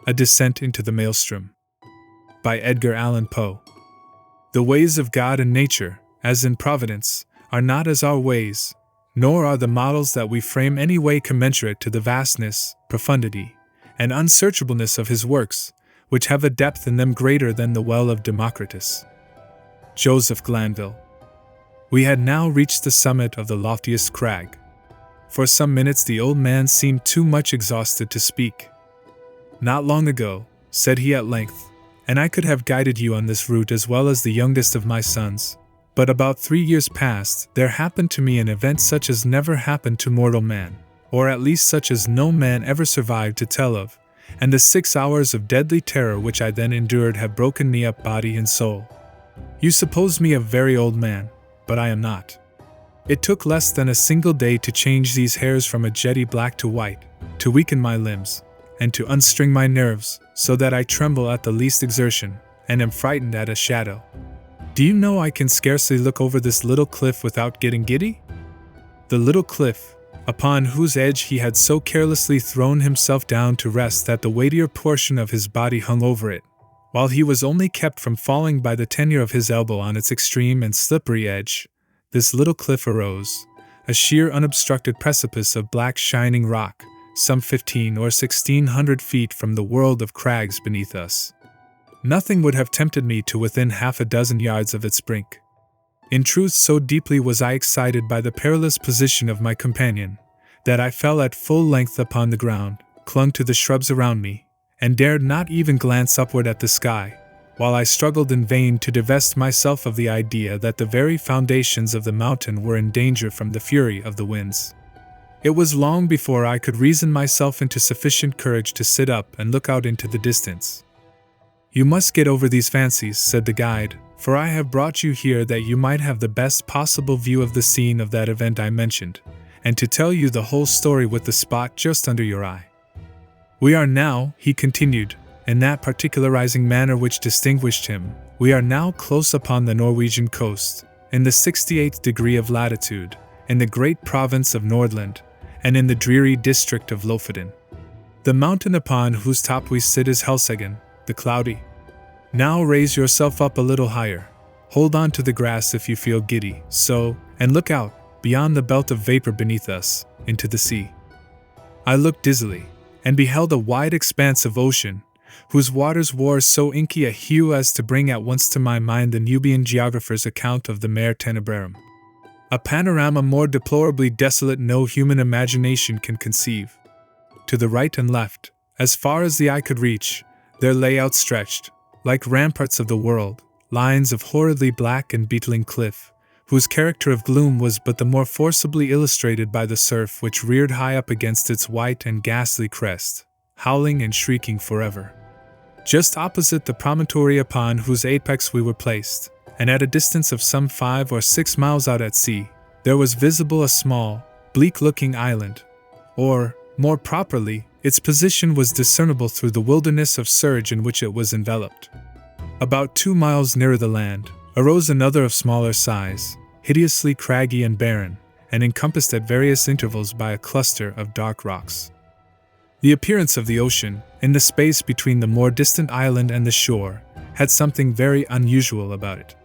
A Descent into the Maelstrom. By Edgar Allan Poe. The ways of God and nature, as in providence, are not as our ways, nor are the models that we frame any way commensurate to the vastness, profundity, and unsearchableness of his works, which have a depth in them greater than the well of Democritus. Joseph Glanville. We had now reached the summit of the loftiest crag. For some minutes the old man seemed too much exhausted to speak. "Not long ago," said he at length, "and I could have guided you on this route as well as the youngest of my sons. But about 3 years past, there happened to me an event such as never happened to mortal man, or at least such as no man ever survived to tell of, and the 6 hours of deadly terror which I then endured have broken me up body and soul. You suppose me a very old man, but I am not. It took less than a single day to change these hairs from a jetty black to white, to weaken my limbs, and to unstring my nerves, so that I tremble at the least exertion, and am frightened at a shadow. Do you know I can scarcely look over this little cliff without getting giddy?" The little cliff, upon whose edge he had so carelessly thrown himself down to rest that the weightier portion of his body hung over it, while he was only kept from falling by the tenure of his elbow on its extreme and slippery edge. This little cliff arose, a sheer unobstructed precipice of black shining rock, some 15 or 1600 feet from the world of crags beneath us. Nothing would have tempted me to within half a dozen yards of its brink. In truth, so deeply was I excited by the perilous position of my companion, that I fell at full length upon the ground, clung to the shrubs around me, and dared not even glance upward at the sky, while I struggled in vain to divest myself of the idea that the very foundations of the mountain were in danger from the fury of the winds. It was long before I could reason myself into sufficient courage to sit up and look out into the distance. "You must get over these fancies," said the guide, "for I have brought you here that you might have the best possible view of the scene of that event I mentioned, and to tell you the whole story with the spot just under your eye. We are now," he continued, in that particularizing manner which distinguished him, "we are now close upon the Norwegian coast, in the 68th degree of latitude, in the great province of Nordland, and in the dreary district of Lofoten. The mountain upon whose top we sit is Helseggen, the cloudy. Now raise yourself up a little higher. Hold on to the grass if you feel giddy, so, and look out, beyond the belt of vapor beneath us, into the sea." I looked dizzily, and beheld a wide expanse of ocean, whose waters wore so inky a hue as to bring at once to my mind the Nubian geographer's account of the Mare Tenebrarum. A panorama more deplorably desolate no human imagination can conceive. To the right and left, as far as the eye could reach, there lay outstretched, like ramparts of the world, lines of horridly black and beetling cliff, whose character of gloom was but the more forcibly illustrated by the surf which reared high up against its white and ghastly crest, howling and shrieking forever. Just opposite the promontory upon whose apex we were placed, and at a distance of some 5 or 6 miles out at sea, there was visible a small, bleak-looking island, or, more properly, its position was discernible through the wilderness of surge in which it was enveloped. About 2 miles nearer the land, arose another of smaller size, hideously craggy and barren, and encompassed at various intervals by a cluster of dark rocks. The appearance of the ocean, in the space between the more distant island and the shore, had something very unusual about it.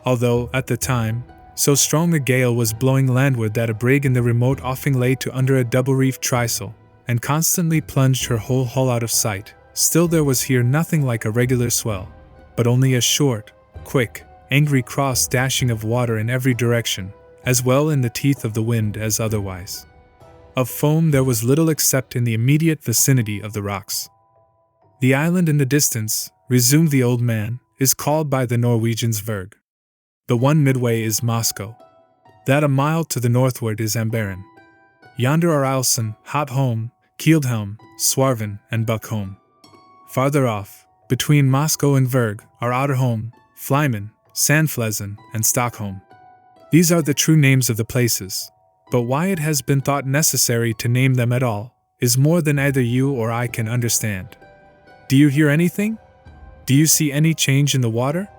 Although, at the time, so strong a gale was blowing landward that a brig in the remote offing lay to under a double-reefed trysail, and constantly plunged her whole hull out of sight, still there was here nothing like a regular swell, but only a short, quick, angry cross-dashing of water in every direction, as well in the teeth of the wind as otherwise. Of foam there was little except in the immediate vicinity of the rocks. "The island in the distance," resumed the old man, "is called by the Norwegians Vurrgh. The one midway is Moscow. That a mile to the northward is Amberen. Yonder are Ilsen, Hotholm, Kieldhelm, Swarven, and Buckholm. Farther off, between Moscow and Vurrgh, are Otterholm, Flymen, Sandflesen, and Stockholm. These are the true names of the places, but why it has been thought necessary to name them at all is more than either you or I can understand. Do you hear anything? Do you see any change in the water?"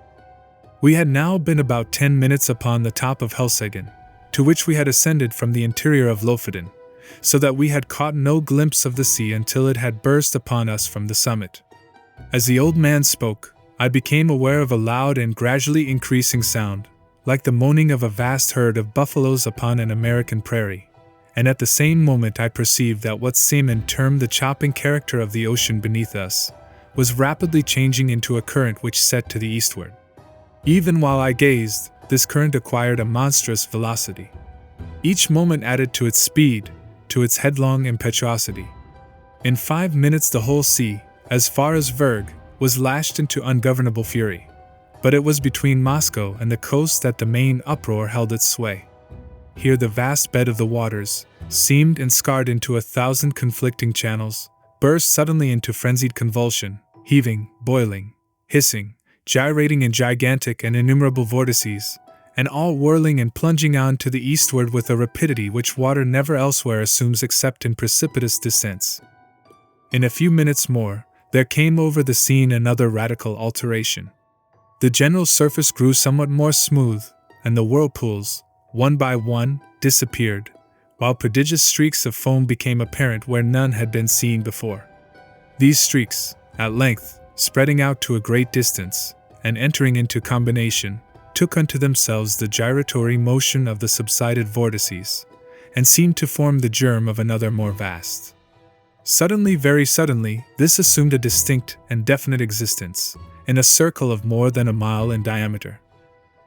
We had now been about 10 minutes upon the top of Helseggen, to which we had ascended from the interior of Lofoten, so that we had caught no glimpse of the sea until it had burst upon us from the summit. As the old man spoke, I became aware of a loud and gradually increasing sound, like the moaning of a vast herd of buffaloes upon an American prairie, and at the same moment I perceived that what seamen term the chopping character of the ocean beneath us was rapidly changing into a current which set to the eastward. Even while I gazed, this current acquired a monstrous velocity. Each moment added to its speed, to its headlong impetuosity. In 5 minutes the whole sea, as far as Verg, was lashed into ungovernable fury. But it was between Moscow and the coast that the main uproar held its sway. Here the vast bed of the waters, seamed and scarred into 1,000 conflicting channels, burst suddenly into frenzied convulsion, heaving, boiling, hissing, gyrating in gigantic and innumerable vortices, and all whirling and plunging on to the eastward with a rapidity which water never elsewhere assumes except in precipitous descents. In a few minutes more, there came over the scene another radical alteration. The general surface grew somewhat more smooth, and the whirlpools, one by one, disappeared, while prodigious streaks of foam became apparent where none had been seen before. These streaks, at length, spreading out to a great distance, and entering into combination, took unto themselves the gyratory motion of the subsided vortices, and seemed to form the germ of another more vast. Suddenly, very suddenly, this assumed a distinct and definite existence, in a circle of more than a mile in diameter.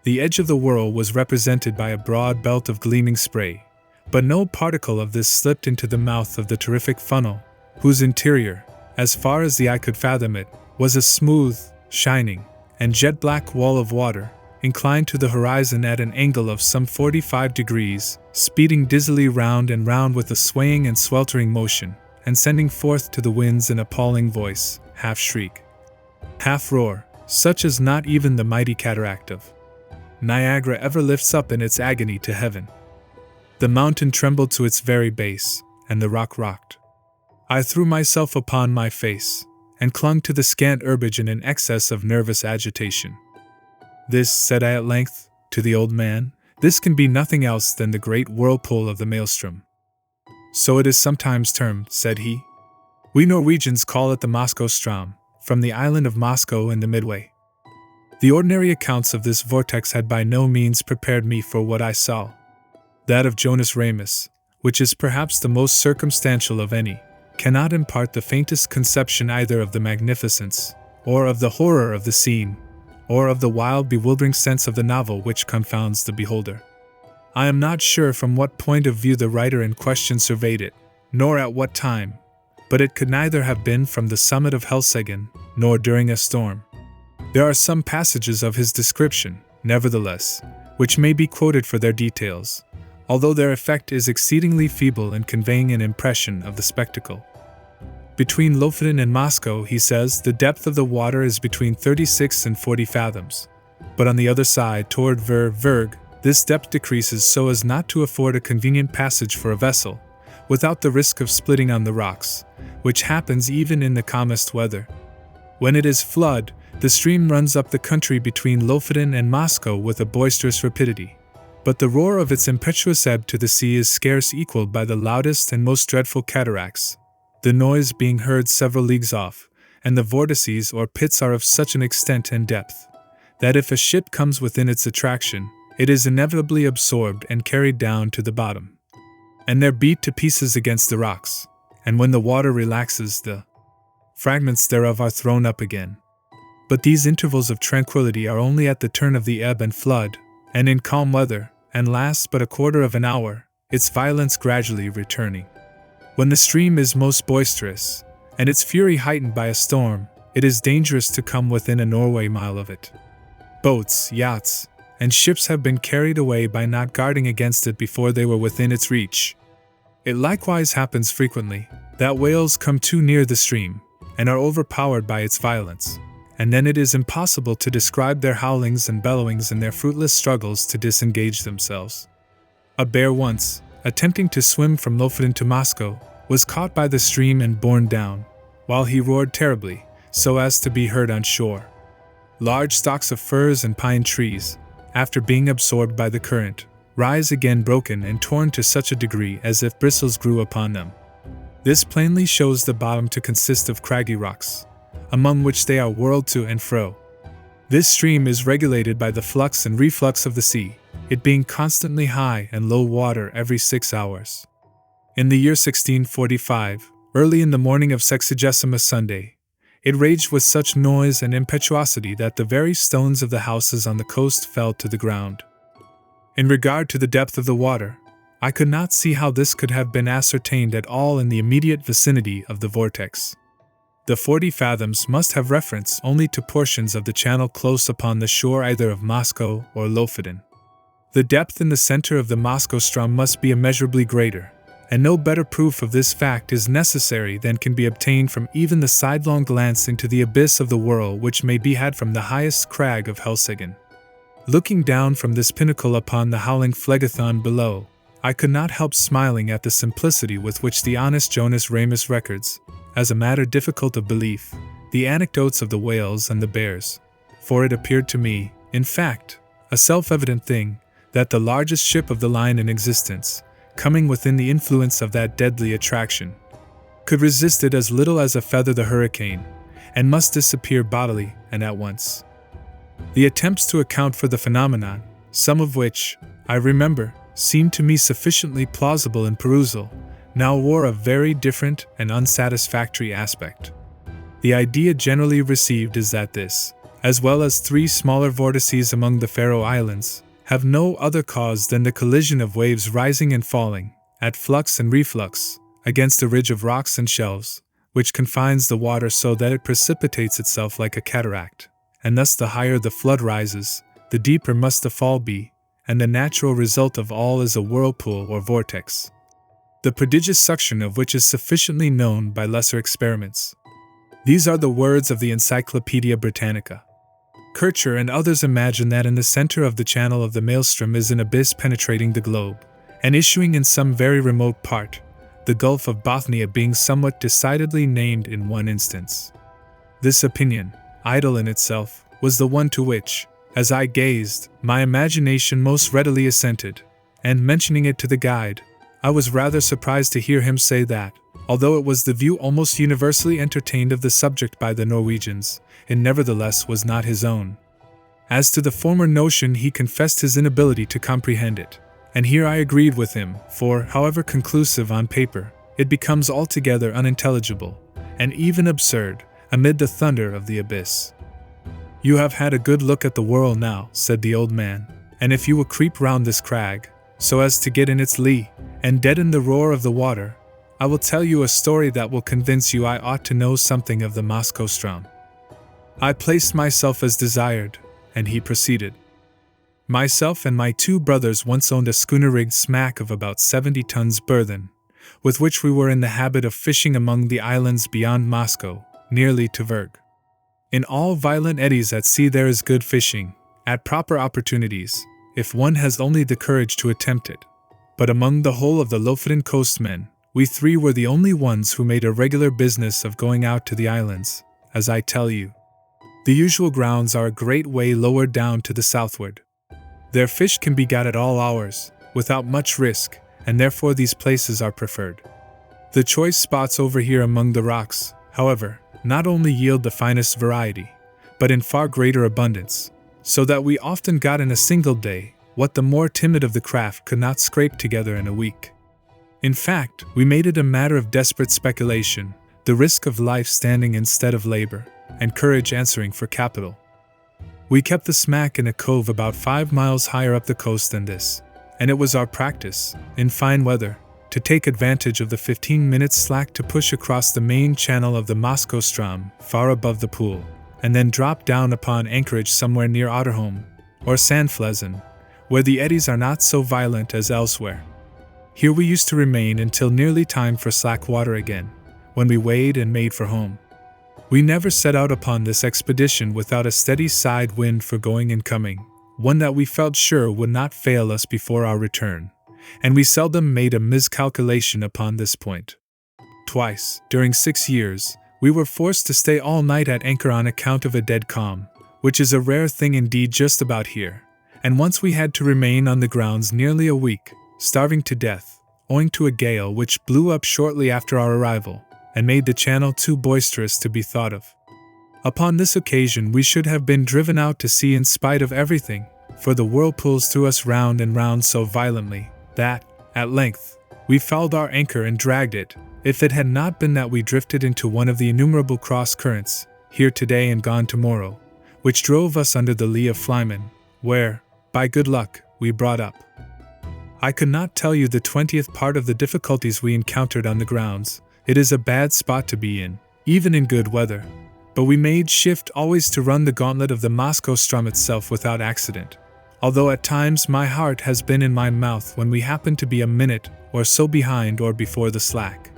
The edge of the whirl was represented by a broad belt of gleaming spray, but no particle of this slipped into the mouth of the terrific funnel, whose interior, as far as the eye could fathom it, was a smooth, shining, and jet-black wall of water, inclined to the horizon at an angle of some 45 degrees, speeding dizzily round and round with a swaying and sweltering motion, and sending forth to the winds an appalling voice, half shriek, half roar, such as not even the mighty cataract of Niagara ever lifts up in its agony to heaven. The mountain trembled to its very base, and the rock rocked. I threw myself upon my face, and clung to the scant herbage in an excess of nervous agitation. "This," said I at length, to the old man, "this can be nothing else than the great whirlpool of the Maelstrom." "So it is sometimes termed," said he. "We Norwegians call it the Moscow Strom, from the island of Moscow in the Midway." The ordinary accounts of this vortex had by no means prepared me for what I saw. That of Jonas Ramus, which is perhaps the most circumstantial of any, cannot impart the faintest conception either of the magnificence, or of the horror of the scene, or of the wild, bewildering sense of the novel which confounds the beholder. I am not sure from what point of view the writer in question surveyed it, nor at what time, but it could neither have been from the summit of Helseggen, nor during a storm. There are some passages of his description, nevertheless, which may be quoted for their details, although their effect is exceedingly feeble in conveying an impression of the spectacle. Between Lofoten and Moscow, he says, the depth of the water is between 36 and 40 fathoms, but on the other side, toward Verg, this depth decreases so as not to afford a convenient passage for a vessel, without the risk of splitting on the rocks, which happens even in the calmest weather. When it is flood, the stream runs up the country between Lofoten and Moscow with a boisterous rapidity, but the roar of its impetuous ebb to the sea is scarce equaled by the loudest and most dreadful cataracts, the noise being heard several leagues off, and the vortices or pits are of such an extent and depth, that if a ship comes within its attraction, it is inevitably absorbed and carried down to the bottom, and there beat to pieces against the rocks, and when the water relaxes, the fragments thereof are thrown up again. But these intervals of tranquility are only at the turn of the ebb and flood, and in calm weather, and last but a quarter of an hour, its violence gradually returning. When the stream is most boisterous, and its fury heightened by a storm, it is dangerous to come within a Norway mile of it. Boats, yachts, and ships have been carried away by not guarding against it before they were within its reach. It likewise happens frequently that whales come too near the stream, and are overpowered by its violence, and then it is impossible to describe their howlings and bellowings in their fruitless struggles to disengage themselves. A bear once, attempting to swim from Lofoten to Moscow, was caught by the stream and borne down, while he roared terribly, so as to be heard on shore. Large stalks of firs and pine trees, after being absorbed by the current, rise again broken and torn to such a degree as if bristles grew upon them. This plainly shows the bottom to consist of craggy rocks, among which they are whirled to and fro. This stream is regulated by the flux and reflux of the sea, it being constantly high and low water every 6 hours. In the year 1645, early in the morning of Sexagesima Sunday, it raged with such noise and impetuosity that the very stones of the houses on the coast fell to the ground. In regard to the depth of the water, I could not see how this could have been ascertained at all in the immediate vicinity of the vortex. The 40 fathoms must have reference only to portions of the channel close upon the shore either of Moscow or Lofoten. The depth in the center of the Maelstrom must be immeasurably greater, and no better proof of this fact is necessary than can be obtained from even the sidelong glance into the abyss of the whirl which may be had from the highest crag of Helseggen. Looking down from this pinnacle upon the howling Phlegethon below, I could not help smiling at the simplicity with which the honest Jonas Ramus records, as a matter difficult of belief, the anecdotes of the whales and the bears, for it appeared to me, in fact, a self-evident thing, that the largest ship of the line in existence, coming within the influence of that deadly attraction, could resist it as little as a feather the hurricane, and must disappear bodily and at once. The attempts to account for the phenomenon, some of which, I remember, seemed to me sufficiently plausible in perusal, now wore a very different and unsatisfactory aspect. The idea generally received is that this, as well as 3 smaller vortices among the Faroe Islands, have no other cause than the collision of waves rising and falling, at flux and reflux, against a ridge of rocks and shelves, which confines the water so that it precipitates itself like a cataract, and thus the higher the flood rises, the deeper must the fall be, and the natural result of all is a whirlpool or vortex, the prodigious suction of which is sufficiently known by lesser experiments. These are the words of the Encyclopaedia Britannica. Kircher and others imagine that in the center of the channel of the Maelstrom is an abyss penetrating the globe, and issuing in some very remote part, the Gulf of Bothnia being somewhat decidedly named in one instance. This opinion, idle in itself, was the one to which, as I gazed, my imagination most readily assented, and mentioning it to the guide, I was rather surprised to hear him say that, although it was the view almost universally entertained of the subject by the Norwegians, it nevertheless was not his own. As to the former notion, he confessed his inability to comprehend it, and here I agreed with him, for, however conclusive on paper, it becomes altogether unintelligible, and even absurd, amid the thunder of the abyss. "You have had a good look at the whirl now," said the old man, "and if you will creep round this crag, so as to get in its lee, and deaden the roar of the water, I will tell you a story that will convince you I ought to know something of the Maelstrom." I placed myself as desired, and he proceeded. "Myself and my 2 brothers once owned a schooner-rigged smack of about 70 tons burthen, with which we were in the habit of fishing among the islands beyond Moscow, nearly to Verg. In all violent eddies at sea there is good fishing, at proper opportunities, if one has only the courage to attempt it. But among the whole of the Lofoten coastmen, we 3 were the only ones who made a regular business of going out to the islands, as I tell you. The usual grounds are a great way lower down to the southward. Their fish can be got at all hours, without much risk, and therefore these places are preferred. The choice spots over here among the rocks, however, not only yield the finest variety, but in far greater abundance, so that we often got in a single day what the more timid of the craft could not scrape together in a week. In fact, we made it a matter of desperate speculation, the risk of life standing instead of labor, and courage answering for capital. We kept the smack in a cove about 5 miles higher up the coast than this, and it was our practice, in fine weather, to take advantage of the 15 minutes slack to push across the main channel of the Maelstrom far above the pool, and then drop down upon anchorage somewhere near Otterholm, or Sandflesen, where the eddies are not so violent as elsewhere. Here we used to remain until nearly time for slack water again, when we weighed and made for home. We never set out upon this expedition without a steady side wind for going and coming, one that we felt sure would not fail us before our return, and we seldom made a miscalculation upon this point. Twice, during 6 years, we were forced to stay all night at anchor on account of a dead calm, which is a rare thing indeed just about here, and once we had to remain on the grounds nearly a week, starving to death, owing to a gale which blew up shortly after our arrival, and made the channel too boisterous to be thought of. Upon this occasion we should have been driven out to sea in spite of everything, for the whirlpools threw us round and round so violently, that, at length, we fouled our anchor and dragged it, if it had not been that we drifted into one of the innumerable cross-currents, here today and gone tomorrow, which drove us under the lee of Flyman, where, by good luck, we brought up. I could not tell you the 20th part of the difficulties we encountered on the grounds. It is a bad spot to be in, even in good weather, but we made shift always to run the gauntlet of the Maelstrom itself without accident, although at times my heart has been in my mouth when we happened to be a minute or so behind or before the slack.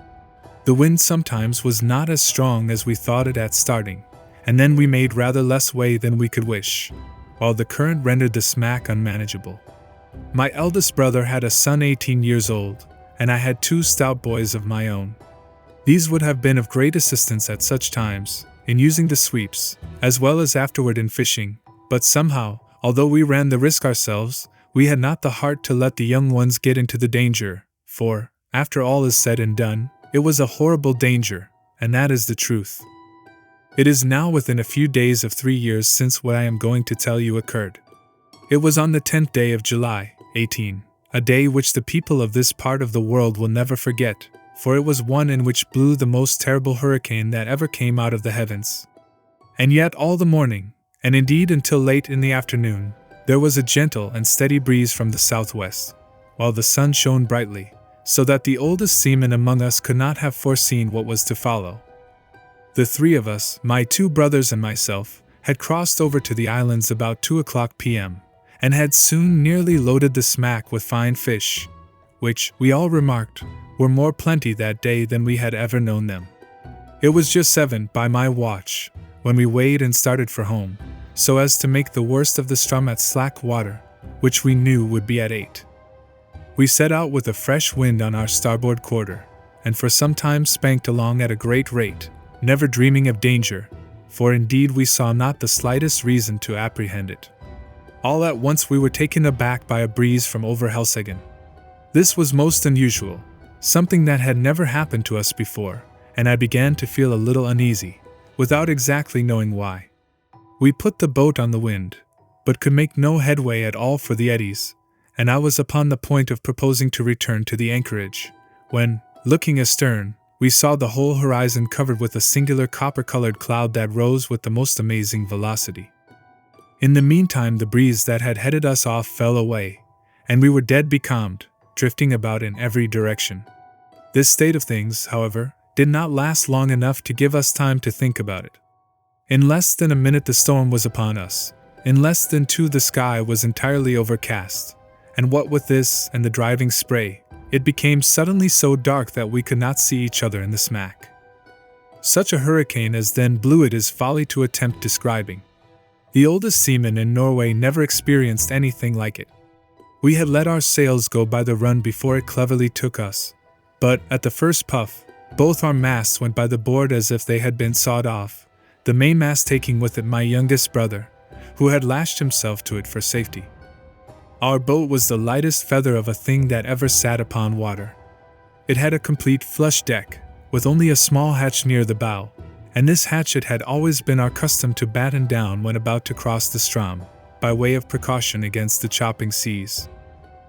The wind sometimes was not as strong as we thought it at starting, and then we made rather less way than we could wish, while the current rendered the smack unmanageable. My eldest brother had a son 18 years old, and I had 2 stout boys of my own. These would have been of great assistance at such times, in using the sweeps, as well as afterward in fishing, but somehow, although we ran the risk ourselves, we had not the heart to let the young ones get into the danger, for, after all is said and done, it was a horrible danger, and that is the truth. It is now within a few days of 3 years since what I am going to tell you occurred. It was on the 10th day of July, 18, a day which the people of this part of the world will never forget, for it was one in which blew the most terrible hurricane that ever came out of the heavens. And yet all the morning, and indeed until late in the afternoon, there was a gentle and steady breeze from the southwest, while the sun shone brightly, so that the oldest seaman among us could not have foreseen what was to follow. The 3 of us, my 2 brothers and myself, had crossed over to the islands about 2:00 p.m., and had soon nearly loaded the smack with fine fish, which, we all remarked, were more plenty that day than we had ever known them. It was just 7 by my watch, when we weighed and started for home, so as to make the worst of the Strom at slack water, which we knew would be at 8. We set out with a fresh wind on our starboard quarter, and for some time spanked along at a great rate, never dreaming of danger, for indeed we saw not the slightest reason to apprehend it. All at once we were taken aback by a breeze from over Helseggen. This was most unusual, something that had never happened to us before, and I began to feel a little uneasy, without exactly knowing why. We put the boat on the wind, but could make no headway at all for the eddies, and I was upon the point of proposing to return to the anchorage, when, looking astern, we saw the whole horizon covered with a singular copper-colored cloud that rose with the most amazing velocity. In the meantime the breeze that had headed us off fell away, and we were dead becalmed, drifting about in every direction. This state of things, however, did not last long enough to give us time to think about it. In less than a minute the storm was upon us, in less than 2 the sky was entirely overcast, and what with this and the driving spray, it became suddenly so dark that we could not see each other in the smack. Such a hurricane as then blew it is folly to attempt describing. The oldest seaman in Norway never experienced anything like it. We had let our sails go by the run before it cleverly took us, but at the first puff, both our masts went by the board as if they had been sawed off, the mainmast taking with it my youngest brother, who had lashed himself to it for safety. Our boat was the lightest feather of a thing that ever sat upon water. It had a complete flush deck, with only a small hatch near the bow, and this hatch it had always been our custom to batten down when about to cross the Strom, by way of precaution against the chopping seas.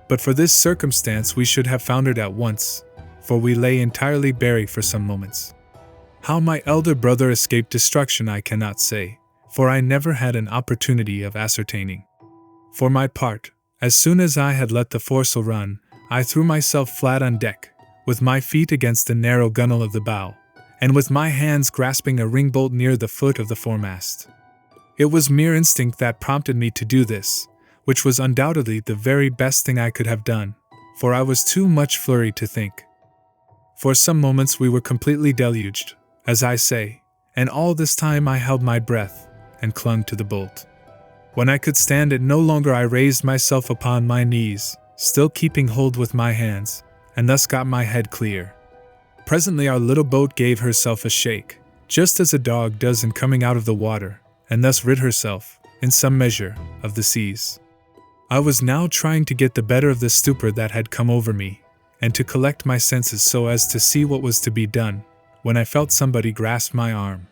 But for this circumstance we should have foundered at once, for we lay entirely buried for some moments. How my elder brother escaped destruction I cannot say, for I never had an opportunity of ascertaining. For my part, as soon as I had let the foresail run, I threw myself flat on deck, with my feet against the narrow gunwale of the bow, and with my hands grasping a ringbolt near the foot of the foremast. It was mere instinct that prompted me to do this, which was undoubtedly the very best thing I could have done, for I was too much flurried to think. For some moments we were completely deluged, as I say, and all this time I held my breath, and clung to the bolt. When I could stand it no longer I raised myself upon my knees, still keeping hold with my hands, and thus got my head clear. Presently our little boat gave herself a shake, just as a dog does in coming out of the water, and thus rid herself, in some measure, of the seas. I was now trying to get the better of the stupor that had come over me, and to collect my senses so as to see what was to be done, when I felt somebody grasp my arm.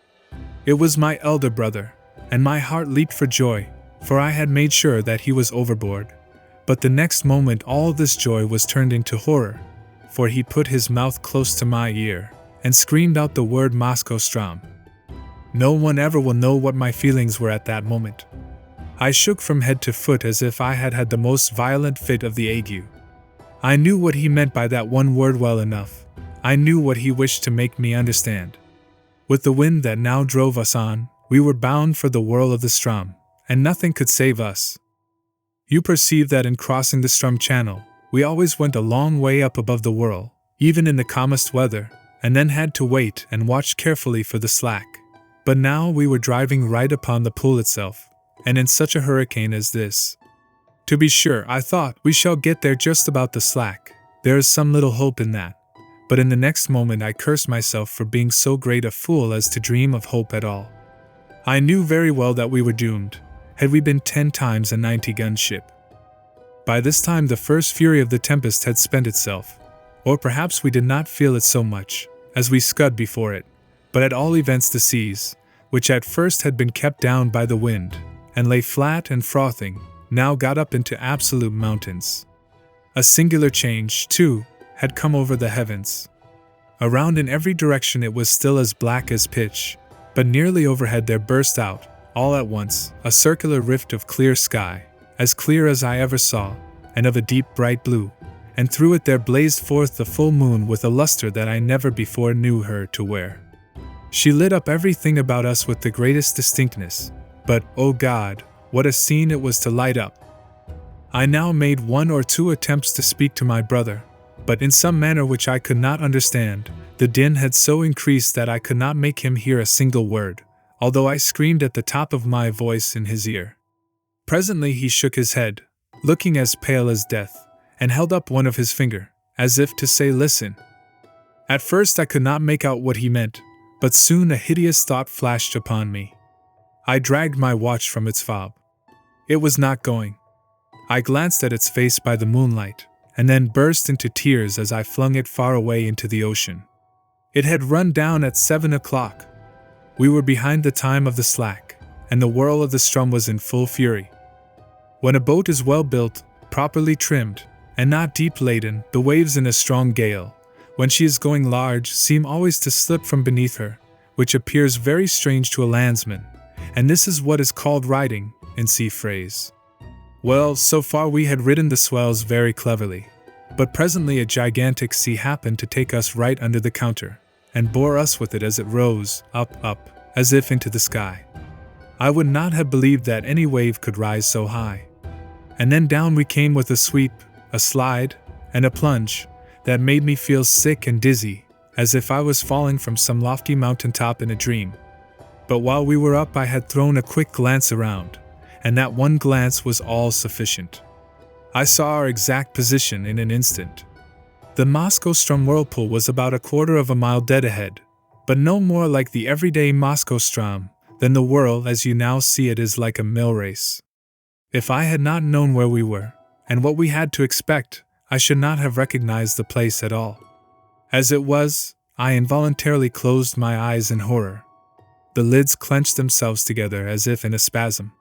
It was my elder brother, and my heart leaped for joy, for I had made sure that he was overboard. But the next moment all this joy was turned into horror, for he put his mouth close to my ear, and screamed out the word Maelstrom. No one ever will know what my feelings were at that moment. I shook from head to foot as if I had had the most violent fit of the ague. I knew what he meant by that one word well enough. I knew what he wished to make me understand. With the wind that now drove us on, we were bound for the whirl of the Strom, and nothing could save us. You perceive that in crossing the Strom Channel, we always went a long way up above the whirl, even in the calmest weather, and then had to wait and watch carefully for the slack. But now we were driving right upon the pool itself, and in such a hurricane as this. To be sure, I thought, we shall get there just about the slack. There is some little hope in that. But in the next moment I cursed myself for being so great a fool as to dream of hope at all. I knew very well that we were doomed, had we been 10 times a 90-gun ship. By this time the first fury of the tempest had spent itself, or perhaps we did not feel it so much, as we scud before it, but at all events the seas, which at first had been kept down by the wind, and lay flat and frothing, now got up into absolute mountains. A singular change, too, had come over the heavens. Around in every direction it was still as black as pitch, but nearly overhead there burst out, all at once, a circular rift of clear sky, as clear as I ever saw, and of a deep bright blue, and through it there blazed forth the full moon with a luster that I never before knew her to wear. She lit up everything about us with the greatest distinctness, but, oh God, what a scene it was to light up! I now made 1 or 2 attempts to speak to my brother, but in some manner which I could not understand, the din had so increased that I could not make him hear a single word, although I screamed at the top of my voice in his ear. Presently he shook his head, looking as pale as death, and held up one of his finger, as if to say, "Listen." At first I could not make out what he meant, but soon a hideous thought flashed upon me. I dragged my watch from its fob. It was not going. I glanced at its face by the moonlight, and then burst into tears as I flung it far away into the ocean. It had run down at 7 o'clock. We were behind the time of the slack, and the whirl of the Strom was in full fury. When a boat is well built, properly trimmed, and not deep laden, the waves in a strong gale, when she is going large, seem always to slip from beneath her, which appears very strange to a landsman, and this is what is called riding, in sea phrase. Well, so far we had ridden the swells very cleverly, but presently a gigantic sea happened to take us right under the counter, and bore us with it as it rose, up, as if into the sky. I would not have believed that any wave could rise so high. And then down we came with a sweep, a slide, and a plunge, that made me feel sick and dizzy, as if I was falling from some lofty mountain top in a dream. But while we were up I had thrown a quick glance around, and that one glance was all sufficient. I saw our exact position in an instant. The Maelstrom whirlpool was about 1/4 of a mile dead ahead, but no more like the everyday Maelstrom than the whirl as you now see it is like a mill race. If I had not known where we were, and what we had to expect, I should not have recognized the place at all. As it was, I involuntarily closed my eyes in horror. The lids clenched themselves together as if in a spasm.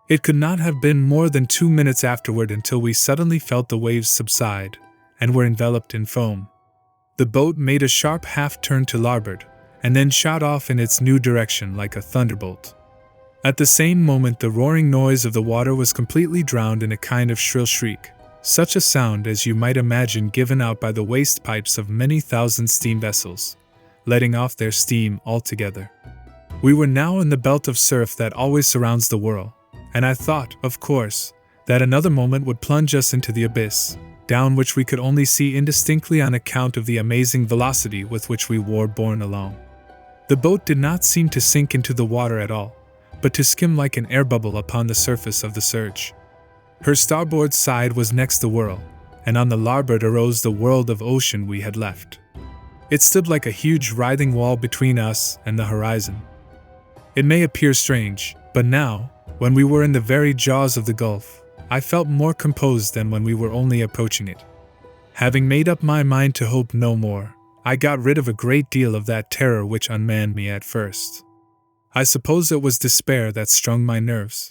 It could not have been more than 2 minutes afterward until we suddenly felt the waves subside, and were enveloped in foam. The boat made a sharp half-turn to larboard, and then shot off in its new direction like a thunderbolt. At the same moment the roaring noise of the water was completely drowned in a kind of shrill shriek, such a sound as you might imagine given out by the waste pipes of many thousand steam vessels, letting off their steam altogether. We were now in the belt of surf that always surrounds the whirl, and I thought, of course, that another moment would plunge us into the abyss, down which we could only see indistinctly on account of the amazing velocity with which we were borne along. The boat did not seem to sink into the water at all, but to skim like an air bubble upon the surface of the surge. Her starboard side was next the whirl, and on the larboard arose the world of ocean we had left. It stood like a huge writhing wall between us and the horizon. It may appear strange, but now, when we were in the very jaws of the gulf, I felt more composed than when we were only approaching it. Having made up my mind to hope no more, I got rid of a great deal of that terror which unmanned me at first. I suppose it was despair that strung my nerves.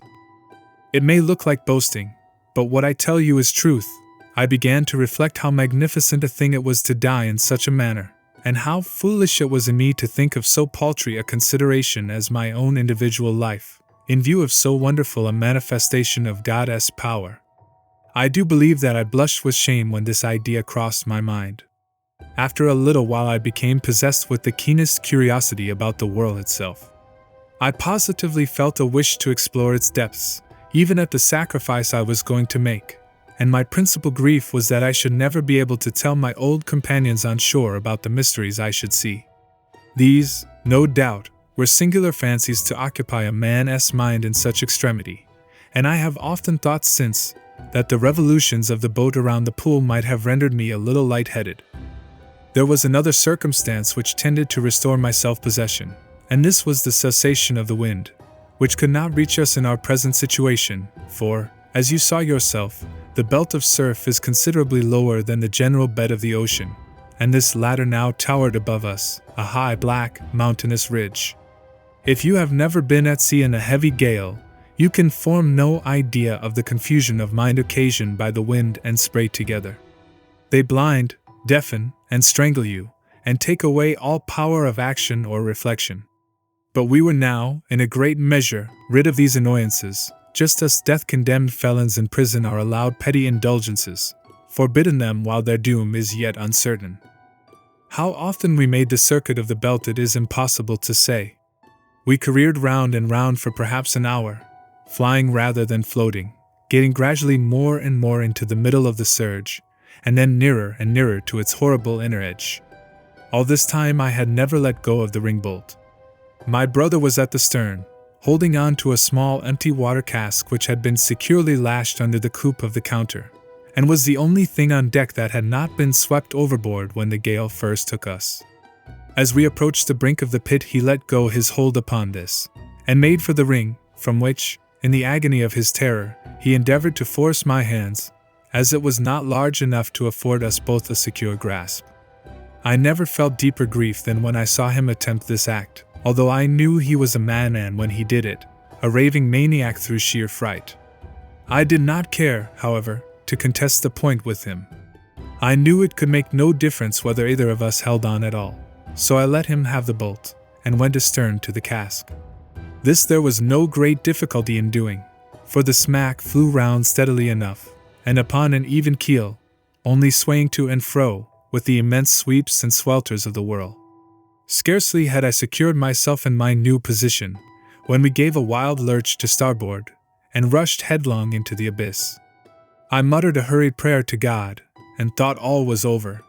It may look like boasting, but what I tell you is truth. I began to reflect how magnificent a thing it was to die in such a manner, and how foolish it was in me to think of so paltry a consideration as my own individual life, in view of so wonderful a manifestation of God's power. I do believe that I blushed with shame when this idea crossed my mind. After a little while I became possessed with the keenest curiosity about the world itself. I positively felt a wish to explore its depths, even at the sacrifice I was going to make, and my principal grief was that I should never be able to tell my old companions on shore about the mysteries I should see. These, no doubt, were singular fancies to occupy a man's mind in such extremity, and I have often thought since that the revolutions of the boat around the pool might have rendered me a little light-headed. There was another circumstance which tended to restore my self-possession, and this was the cessation of the wind, which could not reach us in our present situation, for, as you saw yourself, the belt of surf is considerably lower than the general bed of the ocean, and this latter now towered above us, a high black, mountainous ridge. If you have never been at sea in a heavy gale, you can form no idea of the confusion of mind occasioned by the wind and spray together. They blind, deafen, and strangle you, and take away all power of action or reflection. But we were now, in a great measure, rid of these annoyances, just as death-condemned felons in prison are allowed petty indulgences, forbidden them while their doom is yet uncertain. How often we made the circuit of the belt it is impossible to say. We careered round and round for perhaps an hour, flying rather than floating, getting gradually more and more into the middle of the surge, and then nearer and nearer to its horrible inner edge. All this time I had never let go of the ring-bolt. My brother was at the stern, holding on to a small empty water cask which had been securely lashed under the coop of the counter, and was the only thing on deck that had not been swept overboard when the gale first took us. As we approached the brink of the pit he let go his hold upon this, and made for the ring, from which, in the agony of his terror, he endeavored to force my hands, as it was not large enough to afford us both a secure grasp. I never felt deeper grief than when I saw him attempt this act, although I knew he was a madman when he did it, a raving maniac through sheer fright. I did not care, however, to contest the point with him. I knew it could make no difference whether either of us held on at all, so I let him have the bolt, and went astern to the cask. This there was no great difficulty in doing, for the smack flew round steadily enough, and upon an even keel, only swaying to and fro, with the immense sweeps and swelters of the whirl. Scarcely had I secured myself in my new position, when we gave a wild lurch to starboard, and rushed headlong into the abyss. I muttered a hurried prayer to God, and thought all was over.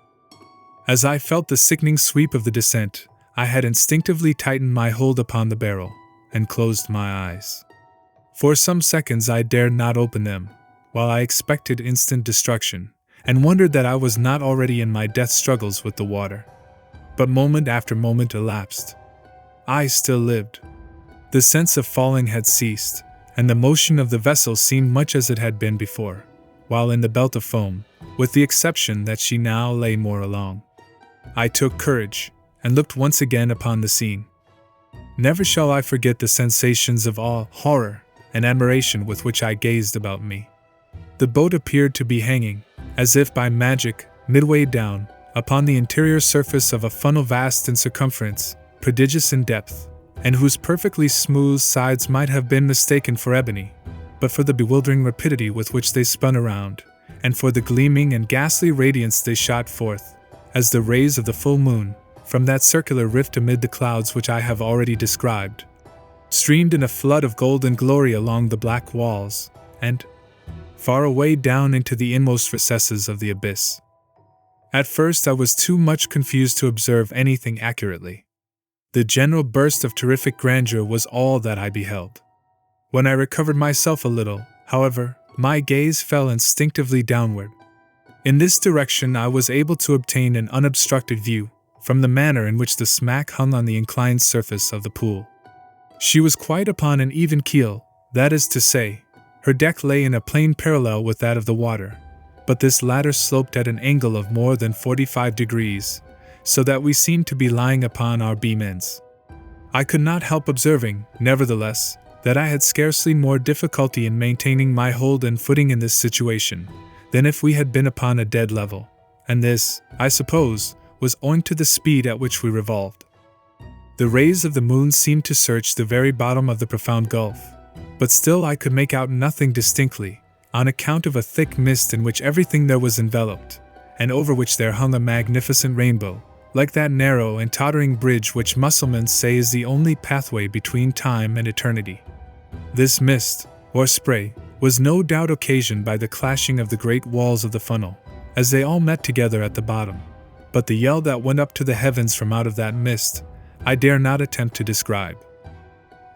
As I felt the sickening sweep of the descent, I had instinctively tightened my hold upon the barrel, and closed my eyes. For some seconds I dared not open them, while I expected instant destruction, and wondered that I was not already in my death struggles with the water. But moment after moment elapsed. I still lived. The sense of falling had ceased, and the motion of the vessel seemed much as it had been before, while in the belt of foam, with the exception that she now lay more along. I took courage, and looked once again upon the scene. Never shall I forget the sensations of awe, horror, and admiration with which I gazed about me. The boat appeared to be hanging, as if by magic, midway down, upon the interior surface of a funnel vast in circumference, prodigious in depth, and whose perfectly smooth sides might have been mistaken for ebony, but for the bewildering rapidity with which they spun around, and for the gleaming and ghastly radiance they shot forth, as the rays of the full moon, from that circular rift amid the clouds which I have already described, streamed in a flood of golden glory along the black walls, and far away down into the inmost recesses of the abyss. At first I was too much confused to observe anything accurately. The general burst of terrific grandeur was all that I beheld. When I recovered myself a little, however, my gaze fell instinctively downward. In this direction I was able to obtain an unobstructed view, from the manner in which the smack hung on the inclined surface of the pool. She was quite upon an even keel, that is to say, Her deck lay in a plane parallel with that of the water, but this latter sloped at an angle of more than 45 degrees, so that we seemed to be lying upon our beam ends. I could not help observing, nevertheless, that I had scarcely more difficulty in maintaining my hold and footing in this situation than if we had been upon a dead level, and this, I suppose, was owing to the speed at which we revolved. The rays of the moon seemed to search the very bottom of the profound gulf, but still I could make out nothing distinctly, on account of a thick mist in which everything there was enveloped, and over which there hung a magnificent rainbow, like that narrow and tottering bridge which Mussulmans say is the only pathway between time and eternity. This mist, or spray, was no doubt occasioned by the clashing of the great walls of the funnel, as they all met together at the bottom, but the yell that went up to the heavens from out of that mist, I dare not attempt to describe.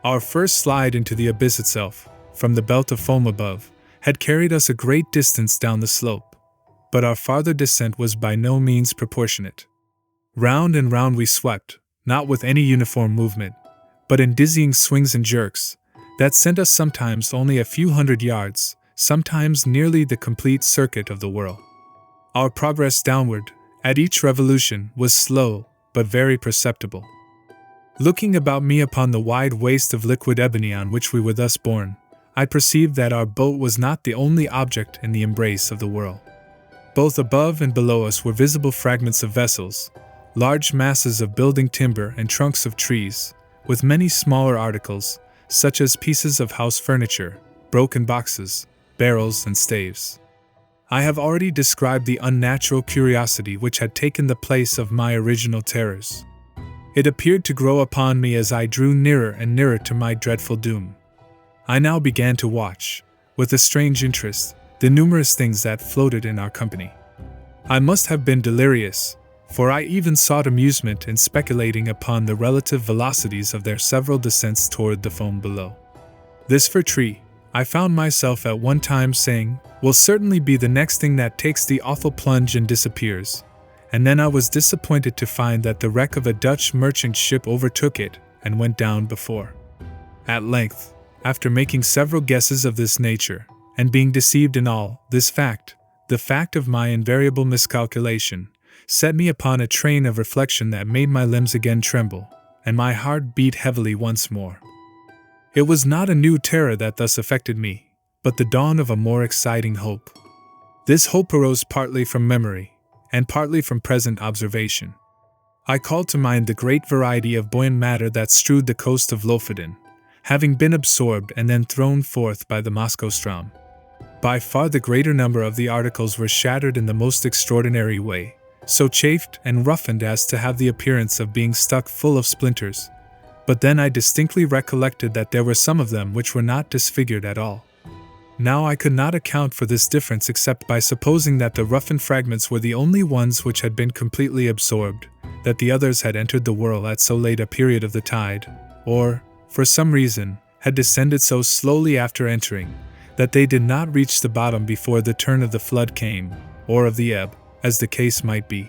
Our first slide into the abyss itself, from the belt of foam above, had carried us a great distance down the slope, but our farther descent was by no means proportionate. Round and round we swept, not with any uniform movement, but in dizzying swings and jerks, that sent us sometimes only a few hundred yards, sometimes nearly the complete circuit of the whirl. Our progress downward, at each revolution, was slow, but very perceptible. Looking about me upon the wide waste of liquid ebony on which we were thus borne, I perceived that our boat was not the only object in the embrace of the whirl. Both above and below us were visible fragments of vessels, large masses of building timber and trunks of trees, with many smaller articles, such as pieces of house furniture, broken boxes, barrels, and staves. I have already described the unnatural curiosity which had taken the place of my original terrors. It appeared to grow upon me as I drew nearer and nearer to my dreadful doom. I now began to watch, with a strange interest, the numerous things that floated in our company. I must have been delirious, for I even sought amusement in speculating upon the relative velocities of their several descents toward the foam below. This fir tree, I found myself at one time saying, will certainly be the next thing that takes the awful plunge and disappears, and then I was disappointed to find that the wreck of a Dutch merchant ship overtook it and went down before. At length, after making several guesses of this nature, and being deceived in all, this fact, the fact of my invariable miscalculation, set me upon a train of reflection that made my limbs again tremble, and my heart beat heavily once more. It was not a new terror that thus affected me, but the dawn of a more exciting hope. This hope arose partly from memory, and partly from present observation. I called to mind the great variety of buoyant matter that strewed the coast of Lofoten, having been absorbed and then thrown forth by the Maelstrom. By far the greater number of the articles were shattered in the most extraordinary way, so chafed and roughened as to have the appearance of being stuck full of splinters. But then I distinctly recollected that there were some of them which were not disfigured at all. Now I could not account for this difference except by supposing that the roughened fragments were the only ones which had been completely absorbed, that the others had entered the whirl at so late a period of the tide, or, for some reason, had descended so slowly after entering, that they did not reach the bottom before the turn of the flood came, or of the ebb, as the case might be.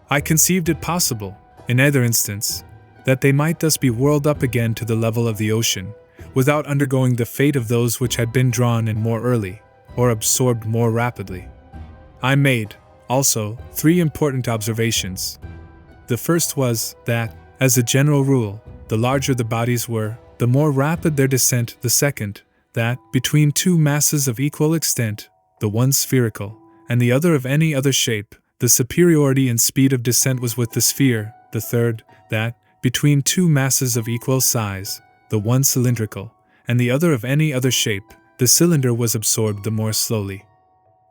I conceived it possible, in either instance, that they might thus be whirled up again to the level of the ocean, without undergoing the fate of those which had been drawn in more early, or absorbed more rapidly. I made, also, 3 important observations. The first was, that, as a general rule, the larger the bodies were, the more rapid their descent. The second, that, between 2 masses of equal extent, the one spherical, and the other of any other shape, the superiority in speed of descent was with the sphere. The third, that, between 2 masses of equal size, the one cylindrical, and the other of any other shape, the cylinder was absorbed the more slowly.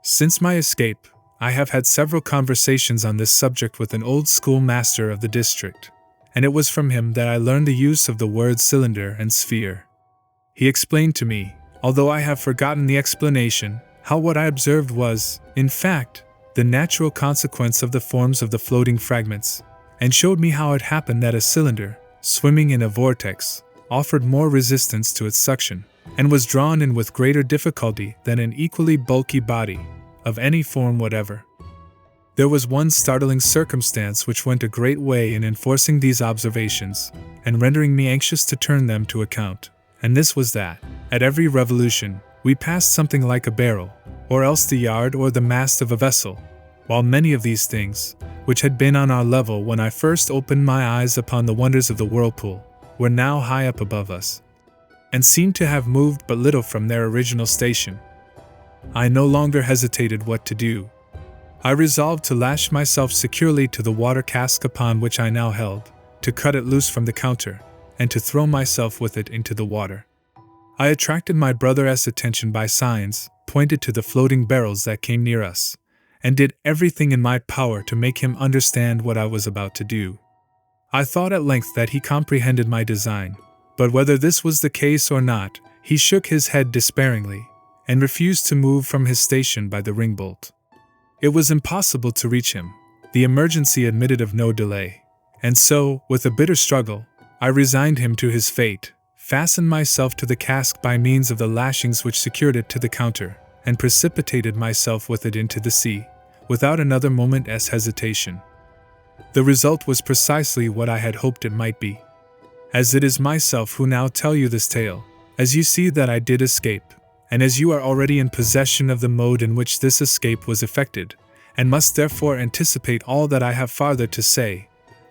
Since my escape, I have had several conversations on this subject with an old schoolmaster of the district, and it was from him that I learned the use of the words cylinder and sphere. He explained to me, although I have forgotten the explanation, how what I observed was, in fact, the natural consequence of the forms of the floating fragments, and showed me how it happened that a cylinder, swimming in a vortex, offered more resistance to its suction, and was drawn in with greater difficulty than an equally bulky body, of any form whatever. There was one startling circumstance which went a great way in enforcing these observations, and rendering me anxious to turn them to account, and this was that, at every revolution, We passed something like a barrel, or else the yard or the mast of a vessel, while many of these things, which had been on our level when I first opened my eyes upon the wonders of the whirlpool, were now high up above us, and seemed to have moved but little from their original station. I no longer hesitated what to do. I resolved to lash myself securely to the water cask upon which I now held, to cut it loose from the counter, and to throw myself with it into the water. I attracted my brother's attention by signs, pointed to the floating barrels that came near us, and did everything in my power to make him understand what I was about to do. I thought at length that he comprehended my design, but whether this was the case or not, he shook his head despairingly, and refused to move from his station by the ringbolt. It was impossible to reach him, the emergency admitted of no delay, and so, with a bitter struggle, I resigned him to his fate, fastened myself to the cask by means of the lashings which secured it to the counter, and precipitated myself with it into the sea, without another moment's hesitation. The result was precisely what I had hoped it might be. As it is myself who now tell you this tale, as you see that I did escape, and as you are already in possession of the mode in which this escape was effected, and must therefore anticipate all that I have farther to say,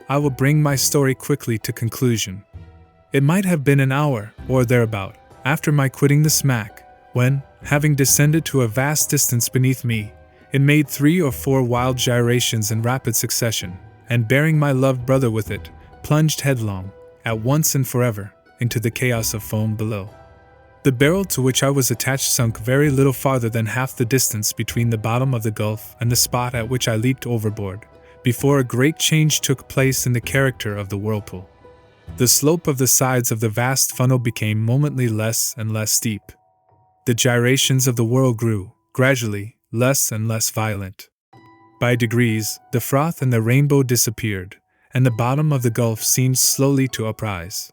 I will bring my story quickly to conclusion. It might have been an hour, or thereabout, after my quitting the smack, when, having descended to a vast distance beneath me, it made 3 or 4 wild gyrations in rapid succession, and bearing my loved brother with it, plunged headlong, at once and forever, into the chaos of foam below. The barrel to which I was attached sunk very little farther than half the distance between the bottom of the gulf and the spot at which I leaped overboard, before a great change took place in the character of the whirlpool. The slope of the sides of the vast funnel became momently less and less steep. The gyrations of the whirl grew, gradually, less and less violent. By degrees, the froth and the rainbow disappeared, and the bottom of the gulf seemed slowly to uprise.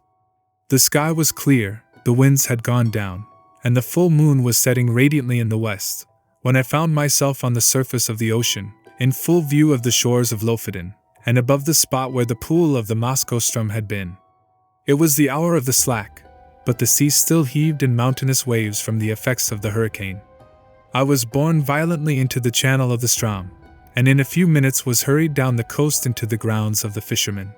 The sky was clear, the winds had gone down, and the full moon was setting radiantly in the west, when I found myself on the surface of the ocean, in full view of the shores of Lofoten, and above the spot where the pool of the Maelstrom had been. It was the hour of the slack, but the sea still heaved in mountainous waves from the effects of the hurricane. I was borne violently into the channel of the Strom, and in a few minutes was hurried down the coast into the grounds of the fishermen.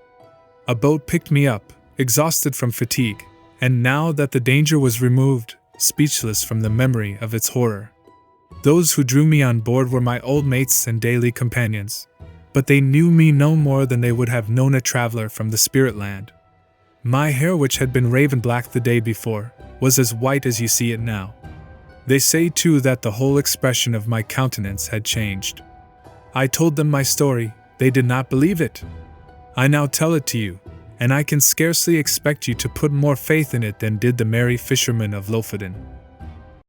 A boat picked me up, exhausted from fatigue, and now that the danger was removed, speechless from the memory of its horror. Those who drew me on board were my old mates and daily companions, but they knew me no more than they would have known a traveler from the spirit land. My hair, which had been raven black the day before, was as white as you see it now. They say too that the whole expression of my countenance had changed. I told them my story, they did not believe it. I now tell it to you, and I can scarcely expect you to put more faith in it than did the merry fishermen of Lofoten.